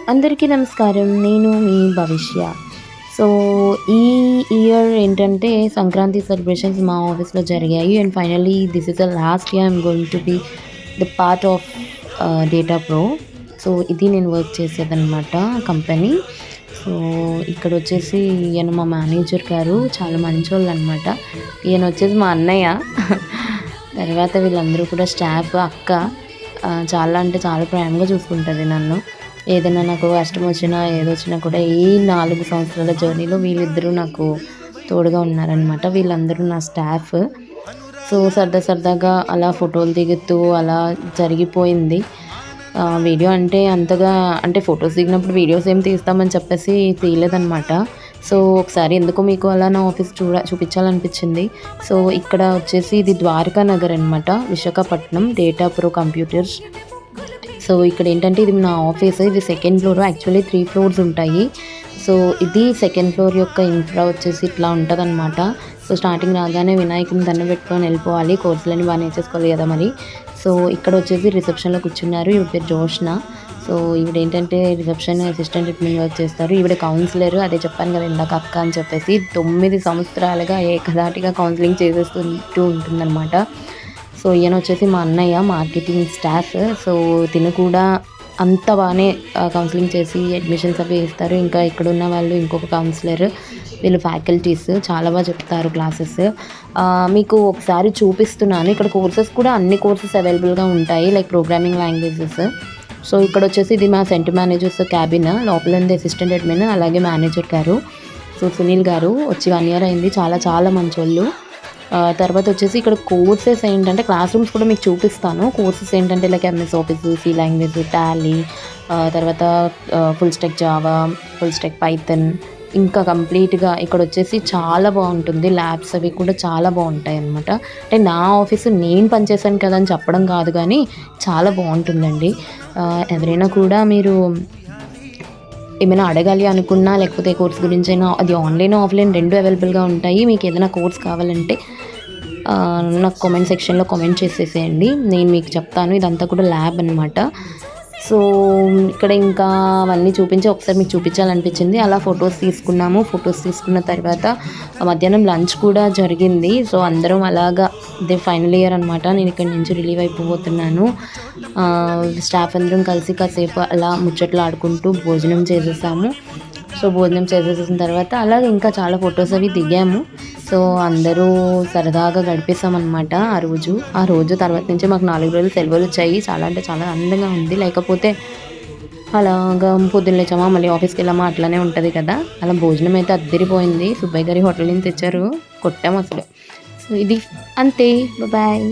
అందరికీ నమస్కారం. నేను మీ భవిష్య. సో, ఈ ఇయర్ ఏంటంటే సంక్రాంతి సెలబ్రేషన్స్ మా ఆఫీస్‌లో జరిగాయి. And finally this is the last year I'm going to be the part of data pro. So, ఇది నేను వర్క్ చేసేదనమాట కంపెనీ. సో, ఇక్కడొచ్చేసి ఈయన మా మేనేజర్ గారు చాలా మంచోళ్ళనమాట. ఈయనొచ్చేసి మా అన్నయ్య. తర్వాత వీళ్ళందరూ కూడా స్టాఫ్, అక్క చాలా అంటే చాలా ప్రేమగా చూసుకుంటది నన్ను. ఏదైనా నాకు కష్టం వచ్చినా, ఏదొచ్చినా కూడా ఈ 4 సంవత్సరాల జర్నీలో వీళ్ళిద్దరూ నాకు తోడుగా ఉన్నారనమాట. వీళ్ళందరూ నా స్టాఫ్. సో, సరదాగా అలా ఫోటోలు దిగుతూ అలా జరిగిపోయింది. వీడియో అంటే అంతగా అంటే ఫోటోస్ దిగినప్పుడు వీడియోస్ ఏం తీస్తామని చెప్పేసి తీయలేదనమాట. సో, ఒకసారి ఎందుకో మీకు అలా నా ఆఫీస్ చూపించాలనిపించింది. సో, ఇక్కడ వచ్చేసి ఇది ద్వారకా నగర్ అనమాట, Visakhapatnam, data pro computers. So, ఇక్కడ ఏంటంటే ఇది నా ఆఫీస్. ఇది సెకండ్ ఫ్లోర్. యాక్చువల్లీ 3 ఫ్లోర్స్ ఉంటాయి. సో, ఇది సెకండ్ ఫ్లోర్ యొక్క ఇన్ఫ్రా వచ్చేసి ఇట్లా ఉంటుందన్నమాట. సో, స్టార్టింగ్ రాగానే వినాయకుని దండం పెట్టుకొని వెళ్ళిపోవాలి. కోర్సులన్నీ బాగా నేర్చేసుకోవాలి కదా మరి. సో, ఇక్కడ వచ్చేసి రిసెప్షన్లో కూర్చున్నారు. ఈవిడ పేరు జోష్న. సో, ఈవిడ ఏంటంటే రిసెప్షన్ అసిస్టెంట్ అడ్మిన్ వర్క్ చేస్తారు. ఈవిడ కౌన్సిలర్. అదే చెప్పాను కదా ఇందాక అక్క అని చెప్పేసి. 9 సంవత్సరాలుగా ఏకధాటిగా కౌన్సిలింగ్ చేసేస్తుంటూ ఉంటుందన్నమాట. సో, ఈయన వచ్చేసి మా అన్నయ్య, మార్కెటింగ్ స్టాఫ్. సో, తిను కూడా అంత బాగానే కౌన్సిలింగ్ చేసి అడ్మిషన్స్ అవి ఇస్తారు. ఇంకా ఇక్కడ ఉన్న వాళ్ళు ఇంకొక కౌన్సిలర్, వీళ్ళు ఫ్యాకల్టీస్ చాలా బాగా చెప్తారు క్లాసెస్. మీకు ఒకసారి చూపిస్తున్నాను. ఇక్కడ కోర్సెస్ కూడా అన్ని కోర్సెస్ అవైలబుల్గా ఉంటాయి, లైక్ ప్రోగ్రామింగ్ లాంగ్వేజెస్. సో, ఇక్కడ వచ్చేసి ఇది మా సెంటర్ మేనేజర్స్ క్యాబిన్. లోపల ఉంది అసిస్టెంట్ అడ్మిన్, అలాగే మేనేజర్ గారు. సో, సునీల్ గారు వచ్చి 1 ఇయర్ అయింది. చాలా మంచోళ్ళు. తర్వాత వచ్చేసి ఇక్కడ కోర్సెస్ ఏంటంటే క్లాస్ రూమ్స్ కూడా మీకు చూపిస్తాను. కోర్సెస్ ఏంటంటే like MS Office, C language, Tally, తర్వాత full stack Java, full stack Python, ఇంకా కంప్లీట్గా ఇక్కడ వచ్చేసి చాలా బాగుంటుంది. ల్యాబ్స్ అవి కూడా చాలా బాగుంటాయి అన్నమాట. అంటే నా ఆఫీసు నేను పనిచేశాను కదా అని చెప్పడం కాదు, కానీ చాలా బాగుంటుందండి. ఎవరైనా కూడా మీరు ఏమైనా అడగాలి అనుకున్నా, లేకపోతే కోర్స్ గురించైనా, అది ఆన్లైన్ ఆఫ్లైన్ 2 అవైలబుల్గా ఉంటాయి. మీకు ఏదైనా కోర్స్ కావాలంటే నాకు కామెంట్ సెక్షన్లో కామెంట్ చేసేసేయండి, నేను మీకు చెప్తాను. ఇదంతా కూడా ల్యాబ్ అనమాట. సో, ఇక్కడ ఇంకా అవన్నీ చూపించి ఒకసారి మీకు చూపించాలనిపించింది. అలా ఫొటోస్ తీసుకున్నాము. ఫొటోస్ తీసుకున్న తర్వాత మధ్యాహ్నం లంచ్ కూడా జరిగింది. సో, అందరం అలాగా ఇదే ఫైనల్ ఇయర్ అనమాట. నేను ఇక్కడి నుంచి రిలీవ్ అయిపోతున్నాను. స్టాఫ్ అందరం కలిసి కాసేపు అలా ముచ్చట్లు ఆడుకుంటూ భోజనం చేసేసాము. సో, భోజనం చేసేసిన తర్వాత అలాగే ఇంకా చాలా ఫొటోస్ అవి దిగాము. సో, అందరూ సరదాగా గడిపేసామన్నమాట ఆ రోజు. తర్వాత నుంచి మాకు 4 రోజులు సెలవులు వచ్చాయి. చాలా అంటే చాలా ఆనందంగా ఉంది. లేకపోతే అలాగా పొద్దున్న లేచామా మళ్ళీ ఆఫీస్కి వెళ్ళామా అట్లానే ఉంటుంది కదా. అలా భోజనం అయితే అద్దరిపోయింది. సుబ్బయ్య గారి హోటల్ నుంచి తెచ్చారు, కొట్టాము అసలు. సో, ఇది అంతే. బాయ్.